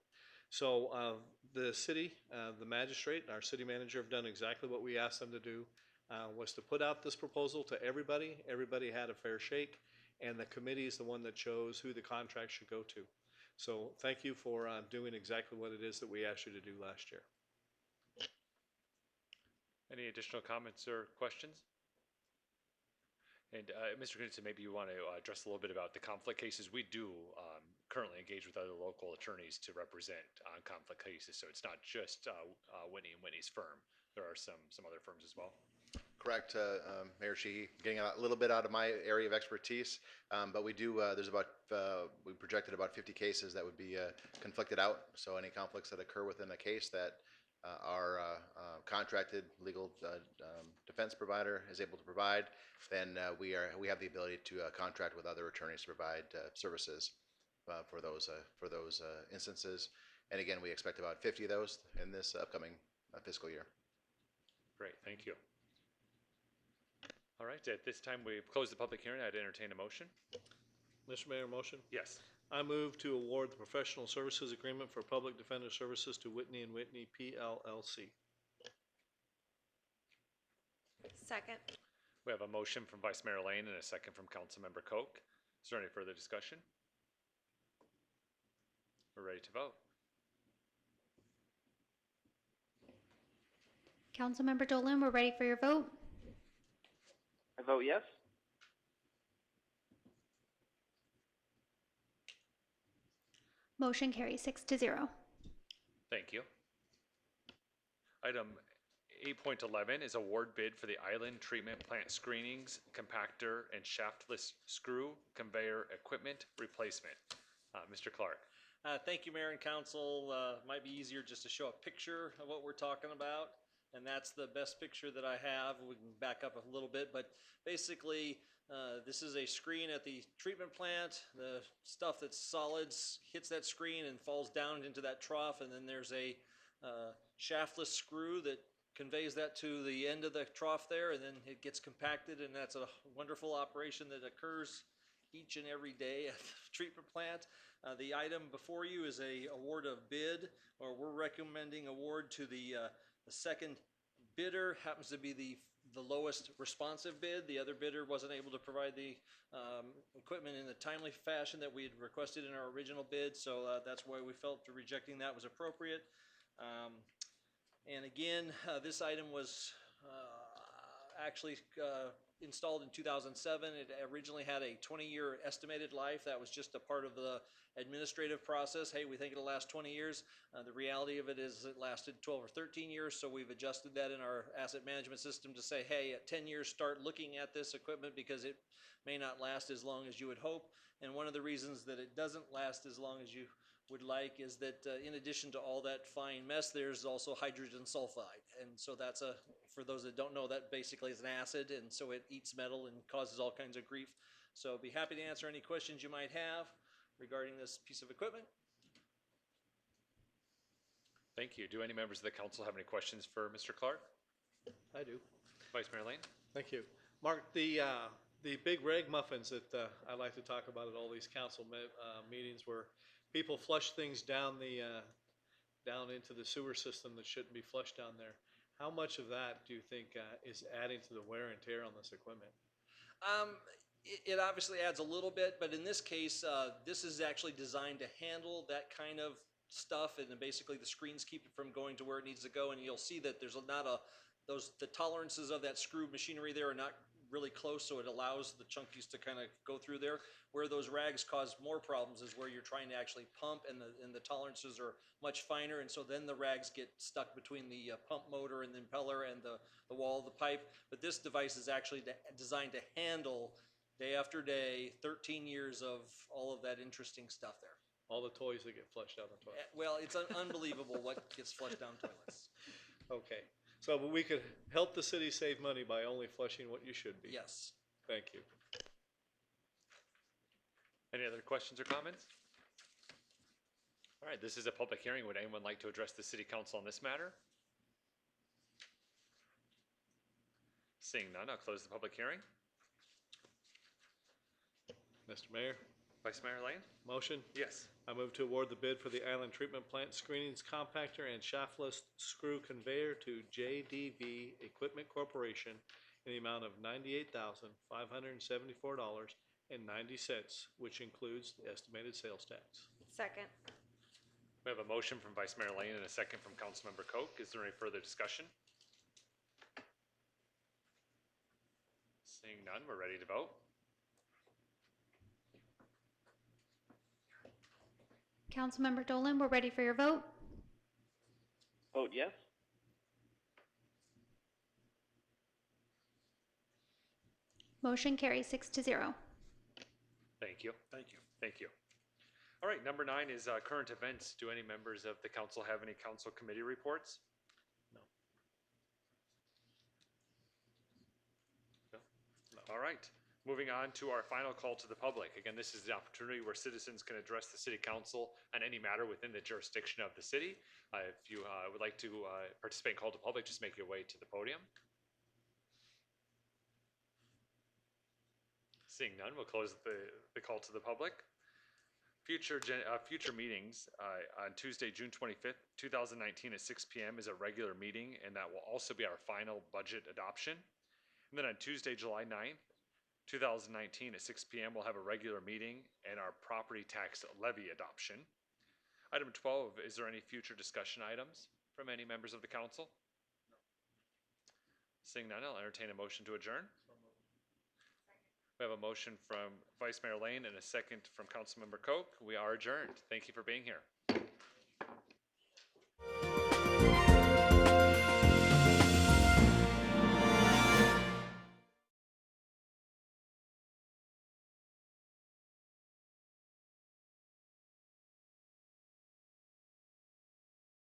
So the city, the magistrate, and our city manager have done exactly what we asked them to do, was to put out this proposal to everybody. Everybody had a fair shake, and the committee is the one that chose who the contract should go to. So thank you for doing exactly what it is that we asked you to do last year. Any additional comments or questions? And Mr. Knudsen, maybe you want to address a little bit about the conflict cases. We do currently engage with other local attorneys to represent on conflict cases, so it's not just Whitney and Whitney's firm. There are some other firms as well. Correct, Mayor Sheehy. Getting a little bit out of my area of expertise, but we do. We projected about 50 cases that would be conflicted out. So any conflicts that occur within a case that our contracted legal defense provider is able to provide, then we have the ability to contract with other attorneys to provide services for those instances. And again, we expect about 50 of those in this upcoming fiscal year. Great, thank you. All right, at this time we've closed the public hearing. I'd entertain a motion. Mr. Mayor, motion? Yes. I move to award the professional services agreement for public defender services to Whitney and Whitney PLLC. Second. We have a motion from Vice Mayor Lane and a second from Councilmember Koch. Is there any further discussion? We're ready to vote. Councilmember Dolan, we're ready for your vote. I vote yes. Motion carries 6-0. Thank you. Item 8.11 is award bid for the island treatment plant screenings, compactor, and shaftless screw conveyor equipment replacement. Mr. Clark. Thank you, Mayor and Council. Might be easier just to show a picture of what we're talking about, and that's the best picture that I have. We can back up a little bit, but basically this is a screen at the treatment plant. The stuff that's solids hits that screen and falls down into that trough, and then there's a shaftless screw that conveys that to the end of the trough there, and then it gets compacted, and that's a wonderful operation that occurs each and every day at the treatment plant. The item before you is a award of bid, or we're recommending award to the second bidder. Happens to be the lowest responsive bid. The other bidder wasn't able to provide the equipment in a timely fashion that we had requested in our original bid, so that's why we felt rejecting that was appropriate. And again, this item was actually installed in 2007. It originally had a 20-year estimated life. That was just a part of the administrative process. Hey, we think it'll last 20 years. The reality of it is it lasted 12 or 13 years, so we've adjusted that in our asset management system to say, hey, at 10 years, start looking at this equipment because it may not last as long as you would hope. And one of the reasons that it doesn't last as long as you would like is that in addition to all that fine mess, there's also hydrogen sulfide. And so that's for those that don't know, that basically is an acid, and so it eats metal and causes all kinds of grief. So be happy to answer any questions you might have regarding this piece of equipment. Thank you. Do any members of the council have any questions for Mr. Clark? I do. Vice Mayor Lane? Thank you. Mark, the big rag muffins that I like to talk about at all these council meetings where people flush things down into the sewer system that shouldn't be flushed down there. How much of that do you think is adding to the wear and tear on this equipment? It obviously adds a little bit, but in this case, this is actually designed to handle that kind of stuff, and then basically the screens keep it from going to where it needs to go, and you'll see that there's not the tolerances of that screw machinery there are not really close, so it allows the chunkies to kind of go through there. Where those rags cause more problems is where you're trying to actually pump, and the tolerances are much finer, and so then the rags get stuck between the pump motor and the impeller and the wall of the pipe. But this device is actually designed to handle day after day, 13 years of all of that interesting stuff there. All the toys that get flushed down the toilet. Well, it's unbelievable what gets flushed down toilets. Okay. So, but we could help the city save money by only flushing what you should be. Yes. Thank you. Any other questions or comments? All right, this is a public hearing. Would anyone like to address the city council on this matter? Seeing none, I'll close the public hearing. Mr. Mayor? Vice Mayor Lane? Motion? Yes. I move to award the bid for the Island Treatment Plant Screenings Compactor and Shaftless Screw Conveyor to JDV Equipment Corporation in the amount of $98,574.90, which includes the estimated sales tax. Second. We have a motion from Vice Mayor Lane and a second from Councilmember Koch. Is there any further discussion? Seeing none, we're ready to vote. Councilmember Dolan, we're ready for your vote. Vote yes. Motion carries 6-0. Thank you. Thank you. Thank you. All right, number 9 is current events. Do any members of the council have any council committee reports? No. No? All right. Moving on to our final call to the public. Again, this is the opportunity where citizens can address the city council on any matter within the jurisdiction of the city. If you would like to participate in call to public, just make your way to the podium. Seeing none, we'll close the call to the public. Future meetings on Tuesday, June 25th, 2019 at 6 p.m. is a regular meeting, and that will also be our final budget adoption. And then on Tuesday, July 9th, 2019 at 6 p.m. we'll have a regular meeting and our property tax levy adoption. Item 12, is there any future discussion items from any members of the council? No. Seeing none, I'll entertain a motion to adjourn. We have a motion from Vice Mayor Lane and a second from Councilmember Koch. We are adjourned. Thank you for being here.